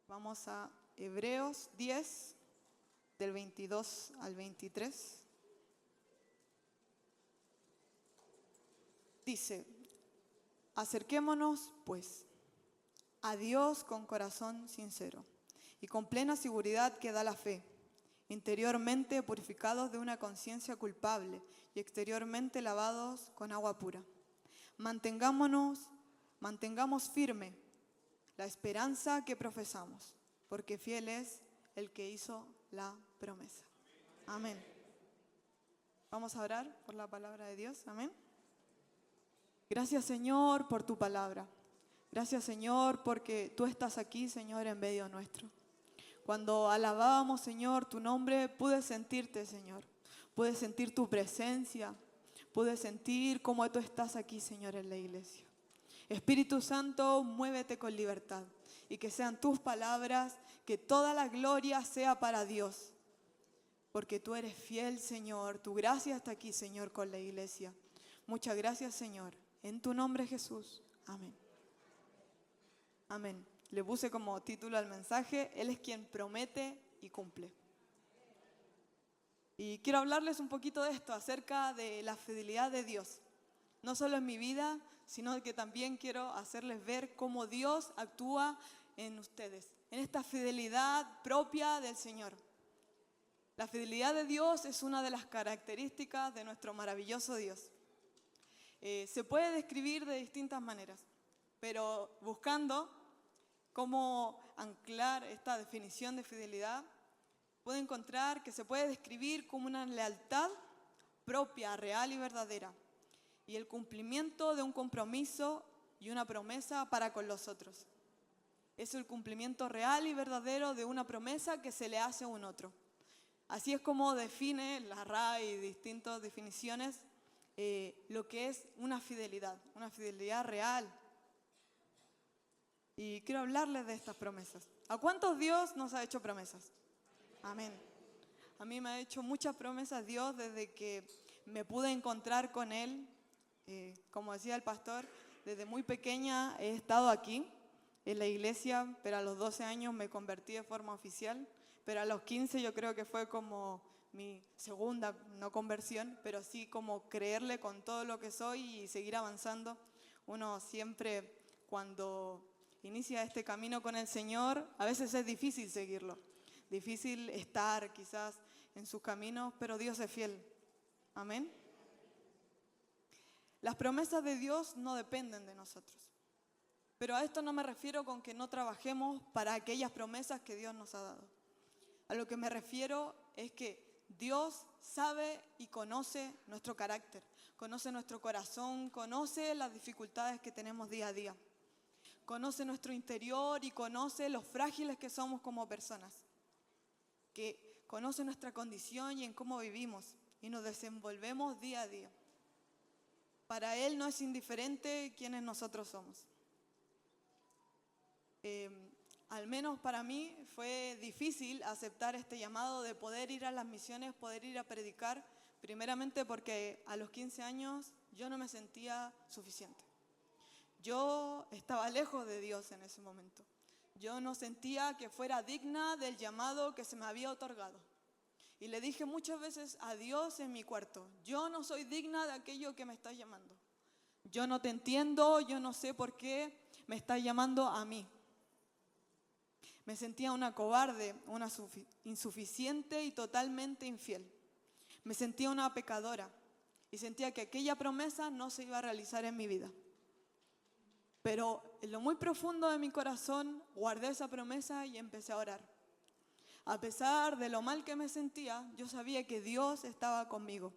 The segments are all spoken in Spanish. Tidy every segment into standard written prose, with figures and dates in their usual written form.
Vamos a Hebreos 10, del 22 al 23. Dice, acerquémonos, pues, a Dios con corazón sincero y con plena seguridad que da la fe, interiormente purificados de una conciencia culpable y exteriormente lavados con agua pura. Mantengamos firme la esperanza que profesamos, porque fiel es el que hizo la promesa. Amén. Vamos a orar por la palabra de Dios. Amén. Gracias, Señor, por tu palabra. Gracias, Señor, porque tú estás aquí, Señor, en medio nuestro. Cuando alabábamos, Señor, tu nombre, pude sentirte, Señor. Pude sentir tu presencia. Pude sentir cómo tú estás aquí, Señor, en la iglesia. Espíritu Santo, muévete con libertad y que sean tus palabras, que toda la gloria sea para Dios. Porque tú eres fiel, Señor. Tu gracia está aquí, Señor, con la iglesia. Muchas gracias, Señor. En tu nombre, Jesús. Amén. Amén. Le puse como título al mensaje, Él es quien promete y cumple. Y quiero hablarles un poquito de esto, acerca de la fidelidad de Dios. No solo en mi vida, sino que también quiero hacerles ver cómo Dios actúa en ustedes, en esta fidelidad propia del Señor. La fidelidad de Dios es una de las características de nuestro maravilloso Dios. Se puede describir de distintas maneras, pero buscando cómo anclar esta definición de fidelidad, puedo encontrar que se puede describir como una lealtad propia, real y verdadera, y el cumplimiento de un compromiso y una promesa para con los otros. Es el cumplimiento real y verdadero de una promesa que se le hace a un otro. Así es como define la RAE y distintas definiciones lo que es una fidelidad real. Y quiero hablarles de estas promesas. ¿A cuántos Dios nos ha hecho promesas? Amén. A mí me ha hecho muchas promesas Dios desde que me pude encontrar con Él. Como decía el pastor, desde muy pequeña he estado aquí en la iglesia, pero a los 12 años me convertí de forma oficial, pero a los 15 yo creo que fue como mi segunda, no conversión, pero sí como creerle con todo lo que soy y seguir avanzando. Uno siempre cuando inicia este camino con el Señor, a veces es difícil seguirlo, difícil estar quizás en sus caminos, pero Dios es fiel. Amén. Las promesas de Dios no dependen de nosotros. Pero a esto no me refiero con que no trabajemos para aquellas promesas que Dios nos ha dado. A lo que me refiero es que Dios sabe y conoce nuestro carácter, conoce nuestro corazón, conoce las dificultades que tenemos día a día. Conoce nuestro interior y conoce los frágiles que somos como personas. Que conoce nuestra condición y en cómo vivimos y nos desenvolvemos día a día. Para Él no es indiferente quiénes nosotros somos. Al menos para mí fue difícil aceptar este llamado de poder ir a las misiones, poder ir a predicar, primeramente porque a los 15 años yo no me sentía suficiente. Yo estaba lejos de Dios en ese momento. Yo no sentía que fuera digna del llamado que se me había otorgado. Y le dije muchas veces a Dios en mi cuarto, yo no soy digna de aquello que me estás llamando. Yo no te entiendo, yo no sé por qué me estás llamando a mí. Me sentía una cobarde, una insuficiente y totalmente infiel. Me sentía una pecadora y sentía que aquella promesa no se iba a realizar en mi vida. Pero en lo muy profundo de mi corazón guardé esa promesa y empecé a orar. A pesar de lo mal que me sentía, yo sabía que Dios estaba conmigo.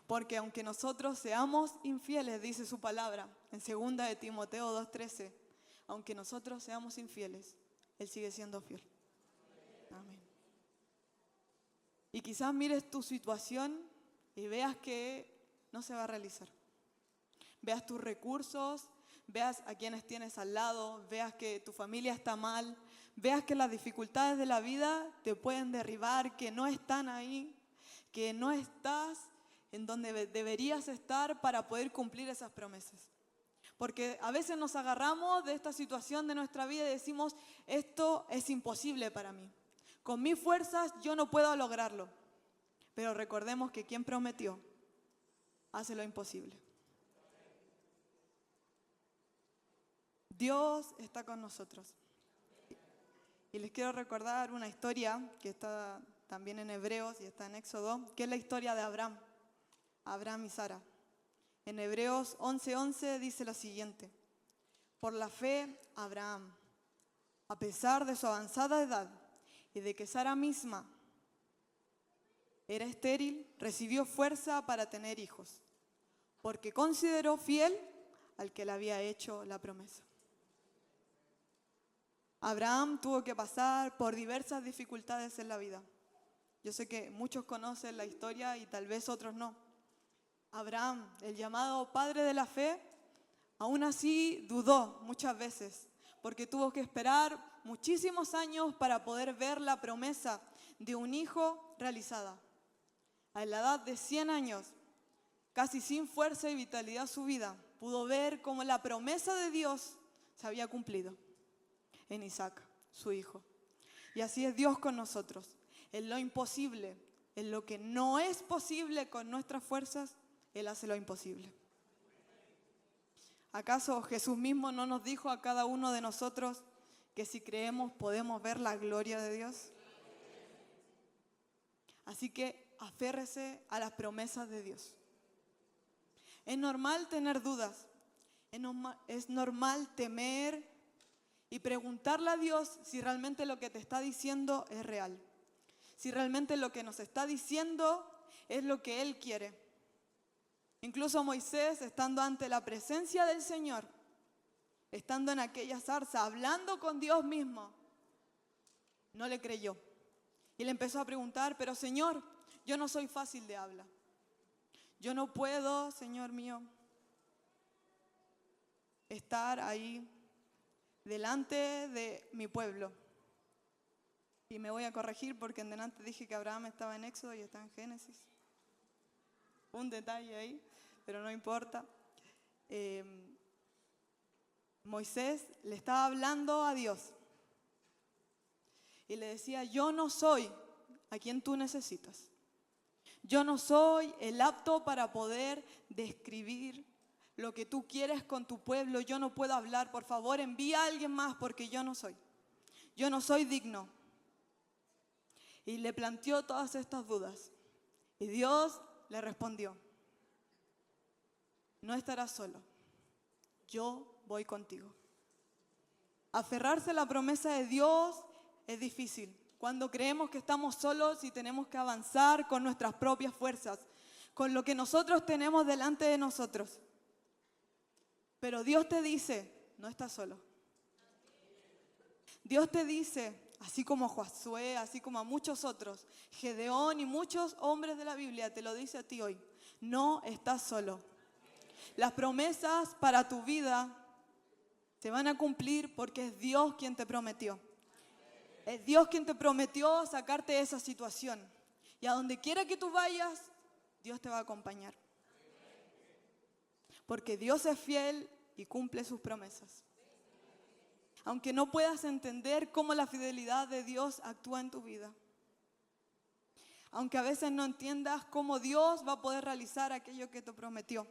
Porque aunque nosotros seamos infieles, dice su palabra, en 2 de Timoteo 2:13, aunque nosotros seamos infieles, Él sigue siendo fiel. Amén. Y quizás mires tu situación y veas que no se va a realizar. Veas tus recursos, veas a quienes tienes al lado, veas que tu familia está mal, veas que las dificultades de la vida te pueden derribar, que no están ahí, que no estás en donde deberías estar para poder cumplir esas promesas. Porque a veces nos agarramos de esta situación de nuestra vida y decimos, esto es imposible para mí. Con mis fuerzas yo no puedo lograrlo. Pero recordemos que quien prometió hace lo imposible. Dios está con nosotros. Y les quiero recordar una historia que está también en Hebreos y está en Éxodo, que es la historia de Abraham y Sara. En Hebreos 11:11 dice lo siguiente: por la fe, Abraham, a pesar de su avanzada edad y de que Sara misma era estéril, recibió fuerza para tener hijos, porque consideró fiel al que le había hecho la promesa. Abraham tuvo que pasar por diversas dificultades en la vida. Yo sé que muchos conocen la historia y tal vez otros no. Abraham, el llamado padre de la fe, aún así dudó muchas veces, porque tuvo que esperar muchísimos años para poder ver la promesa de un hijo realizada. A la edad de 100 años, casi sin fuerza y vitalidad su vida, pudo ver cómo la promesa de Dios se había cumplido en Isaac, su hijo. Y así es Dios con nosotros. En lo imposible, en lo que no es posible con nuestras fuerzas, Él hace lo imposible. ¿Acaso Jesús mismo no nos dijo a cada uno de nosotros que si creemos podemos ver la gloria de Dios? Así que aférrese a las promesas de Dios. Es normal tener dudas, es normal temer y preguntarle a Dios si realmente lo que te está diciendo es real. Si realmente lo que nos está diciendo es lo que Él quiere. Incluso Moisés, estando ante la presencia del Señor, estando en aquella zarza, hablando con Dios mismo, no le creyó. Y le empezó a preguntar, pero Señor, yo no soy fácil de habla. Yo no puedo, Señor mío, estar ahí delante de mi pueblo. Y me voy a corregir porque en delante dije que Abraham estaba en Éxodo y está en Génesis. Un detalle ahí, pero no importa. Moisés le estaba hablando a Dios y le decía, yo no soy a quien tú necesitas. Yo no soy el apto para poder describir lo que tú quieres con tu pueblo. Yo no puedo hablar, por favor envía a alguien más porque yo no soy digno. Y le planteó todas estas dudas y Dios le respondió, no estarás solo, yo voy contigo. Aferrarse a la promesa de Dios es difícil cuando creemos que estamos solos y tenemos que avanzar con nuestras propias fuerzas, con lo que nosotros tenemos delante de nosotros. Pero Dios te dice, no estás solo. Dios te dice, así como a Josué, así como a muchos otros, Gedeón y muchos hombres de la Biblia, te lo dice a ti hoy, no estás solo. Las promesas para tu vida se van a cumplir porque es Dios quien te prometió. Es Dios quien te prometió sacarte de esa situación. Y a donde quiera que tú vayas, Dios te va a acompañar. Porque Dios es fiel y cumple sus promesas. Aunque no puedas entender cómo la fidelidad de Dios actúa en tu vida. Aunque a veces no entiendas cómo Dios va a poder realizar aquello que te prometió.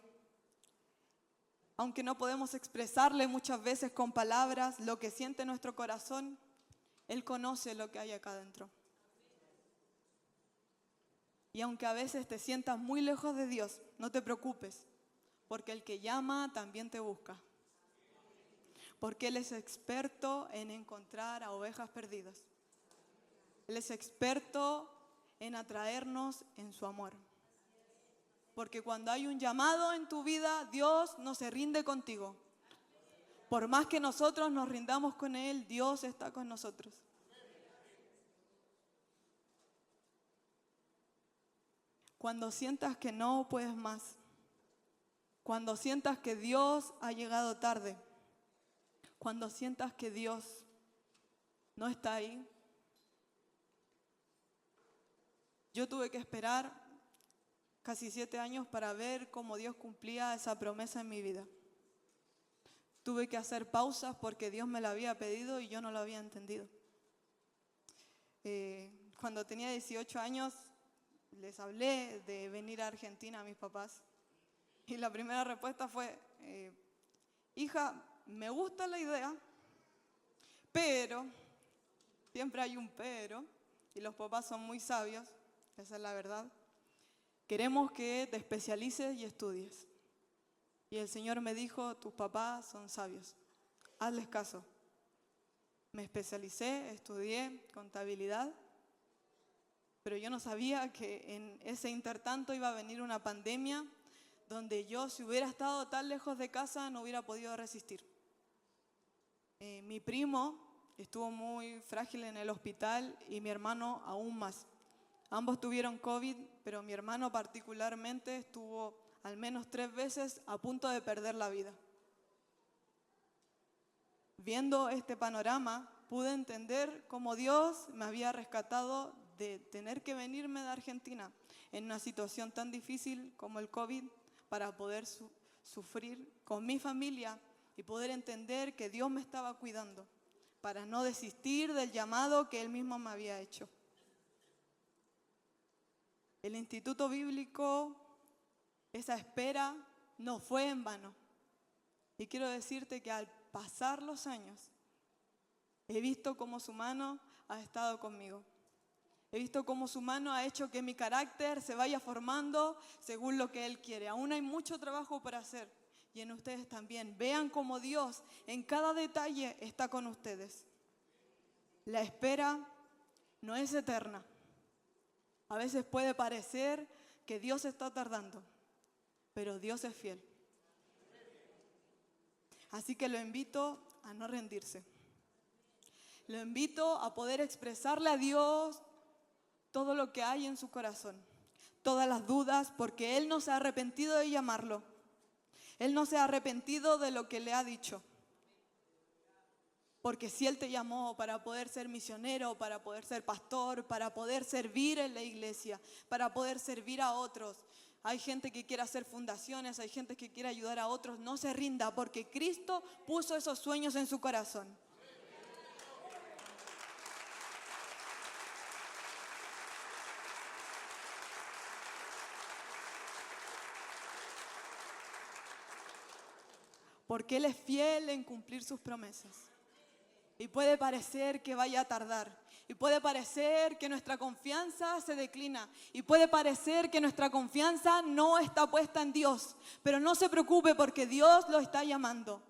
Aunque no podemos expresarle muchas veces con palabras lo que siente nuestro corazón, Él conoce lo que hay acá adentro. Y aunque a veces te sientas muy lejos de Dios, no te preocupes, porque el que llama también te busca. Porque Él es experto en encontrar a ovejas perdidas. Él es experto en atraernos en su amor. Porque cuando hay un llamado en tu vida, Dios no se rinde contigo. Por más que nosotros nos rindamos con Él, Dios está con nosotros. Cuando sientas que no puedes más, cuando sientas que Dios ha llegado tarde, cuando sientas que Dios no está ahí, yo tuve que esperar casi 7 años para ver cómo Dios cumplía esa promesa en mi vida. Tuve que hacer pausas porque Dios me lo había pedido y yo no lo había entendido. Cuando tenía 18 años, les hablé de venir a Argentina a mis papás. Y la primera respuesta fue, hija, me gusta la idea, pero, siempre hay un pero, y los papás son muy sabios, esa es la verdad. Queremos que te especialices y estudies. Y el Señor me dijo, tus papás son sabios, hazles caso. Me especialicé, estudié contabilidad, pero yo no sabía que en ese intertanto iba a venir una pandemia donde yo, si hubiera estado tan lejos de casa, no hubiera podido resistir. Mi primo estuvo muy frágil en el hospital y mi hermano aún más. Ambos tuvieron COVID, pero mi hermano particularmente estuvo al menos 3 veces a punto de perder la vida. Viendo este panorama, pude entender cómo Dios me había rescatado de tener que venirme de Argentina en una situación tan difícil como el COVID para poder sufrir con mi familia y poder entender que Dios me estaba cuidando para no desistir del llamado que Él mismo me había hecho. El Instituto Bíblico, esa espera no fue en vano. Y quiero decirte que al pasar los años, he visto cómo su mano ha estado conmigo. He visto cómo su mano ha hecho que mi carácter se vaya formando según lo que Él quiere. Aún hay mucho trabajo por hacer y en ustedes también. Vean cómo Dios en cada detalle está con ustedes. La espera no es eterna. A veces puede parecer que Dios está tardando, pero Dios es fiel. Así que lo invito a no rendirse. Lo invito a poder expresarle a Dios todo lo que hay en su corazón, todas las dudas, porque Él no se ha arrepentido de llamarlo. Él no se ha arrepentido de lo que le ha dicho. Porque si Él te llamó para poder ser misionero, para poder ser pastor, para poder servir en la iglesia, para poder servir a otros. Hay gente que quiere hacer fundaciones, hay gente que quiere ayudar a otros. No se rinda porque Cristo puso esos sueños en su corazón. Porque Él es fiel en cumplir sus promesas. Y puede parecer que vaya a tardar. Y puede parecer que nuestra confianza se declina. Y puede parecer que nuestra confianza no está puesta en Dios. Pero no se preocupe porque Dios lo está llamando.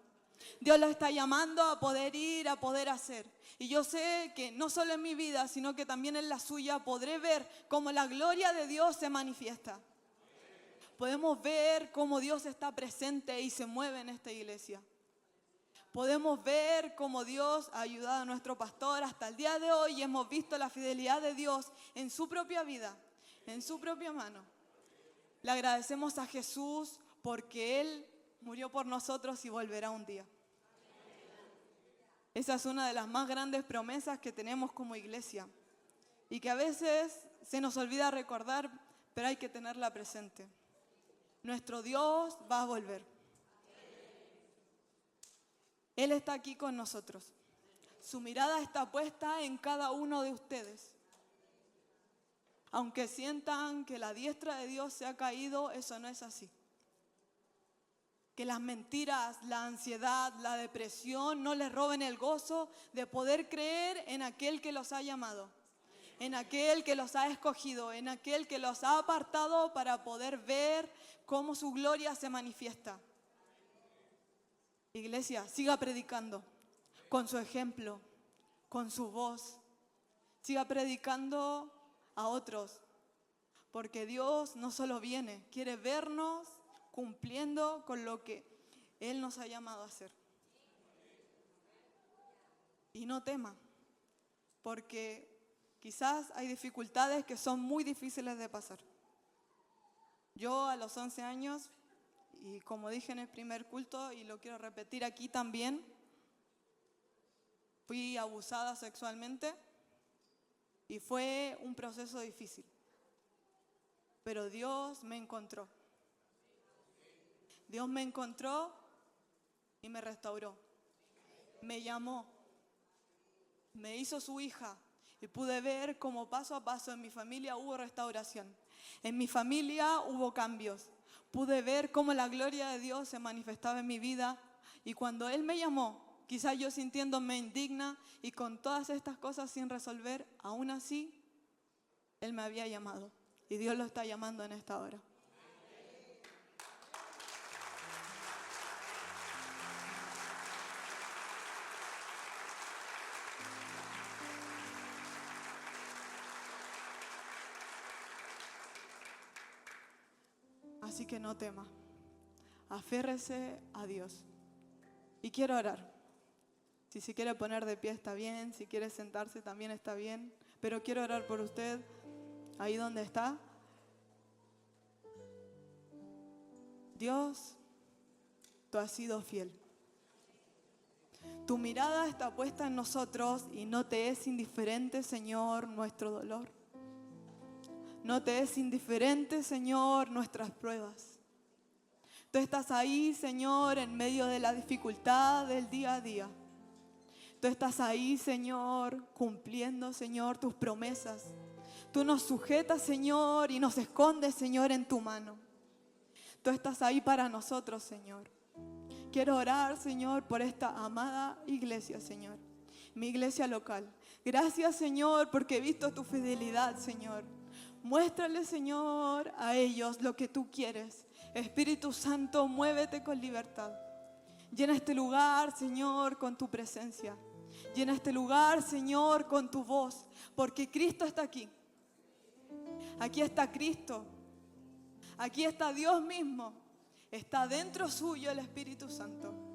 Dios lo está llamando a poder ir, a poder hacer. Y yo sé que no solo en mi vida, sino que también en la suya podré ver cómo la gloria de Dios se manifiesta. Podemos ver cómo Dios está presente y se mueve en esta iglesia. Podemos ver cómo Dios ha ayudado a nuestro pastor hasta el día de hoy y hemos visto la fidelidad de Dios en su propia vida, en su propia mano. Le agradecemos a Jesús porque Él murió por nosotros y volverá un día. Esa es una de las más grandes promesas que tenemos como iglesia y que a veces se nos olvida recordar, pero hay que tenerla presente. Nuestro Dios va a volver. Él está aquí con nosotros. Su mirada está puesta en cada uno de ustedes. Aunque sientan que la diestra de Dios se ha caído, eso no es así. Que las mentiras, la ansiedad, la depresión no les roben el gozo de poder creer en aquel que los ha llamado, en aquel que los ha escogido, en aquel que los ha apartado para poder ver cómo su gloria se manifiesta. Iglesia, siga predicando con su ejemplo, con su voz. Siga predicando a otros, porque Dios no solo viene, quiere vernos cumpliendo con lo que Él nos ha llamado a hacer. Y no tema, porque quizás hay dificultades que son muy difíciles de pasar. Yo a los 11 años, y como dije en el primer culto, y lo quiero repetir aquí también, fui abusada sexualmente y fue un proceso difícil. Pero Dios me encontró. Dios me encontró y me restauró. Me llamó, me hizo su hija y pude ver cómo paso a paso en mi familia hubo restauración. En mi familia hubo cambios. Pude ver cómo la gloria de Dios se manifestaba en mi vida y cuando Él me llamó, quizás yo sintiéndome indigna y con todas estas cosas sin resolver, aún así, Él me había llamado y Dios lo está llamando en esta hora. Así que no tema, aférrese a Dios. Y quiero orar. Si se quiere poner de pie está bien, si quiere sentarse también está bien, pero quiero orar por usted ahí donde está. Dios, tú has sido fiel. Tu mirada está puesta en nosotros y no te es indiferente, Señor, nuestro dolor. No te es indiferente, Señor, nuestras pruebas. Tú estás ahí, Señor, en medio de la dificultad del día a día. Tú estás ahí, Señor, cumpliendo, Señor, tus promesas. Tú nos sujetas, Señor, y nos escondes, Señor, en tu mano. Tú estás ahí para nosotros, Señor. Quiero orar, Señor, por esta amada iglesia, Señor. Mi iglesia local. Gracias, Señor, porque he visto tu fidelidad, Señor. Muéstrale, Señor, a ellos lo que tú quieres. Espíritu Santo, muévete con libertad. Llena este lugar, Señor, con tu presencia. Llena este lugar, Señor, con tu voz. Porque Cristo está aquí. Aquí está Cristo. Aquí está Dios mismo. Está dentro suyo el Espíritu Santo.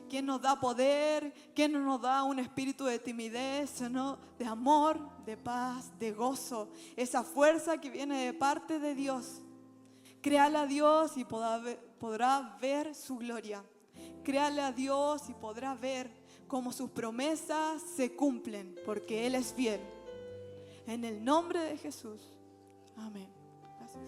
Quien nos da poder, quien no nos da un espíritu de timidez, sino de amor, de paz, de gozo. Esa fuerza que viene de parte de Dios. Créale a Dios y podrá ver su gloria. Créale a Dios y podrá ver cómo sus promesas se cumplen, porque Él es fiel. En el nombre de Jesús. Amén. Gracias.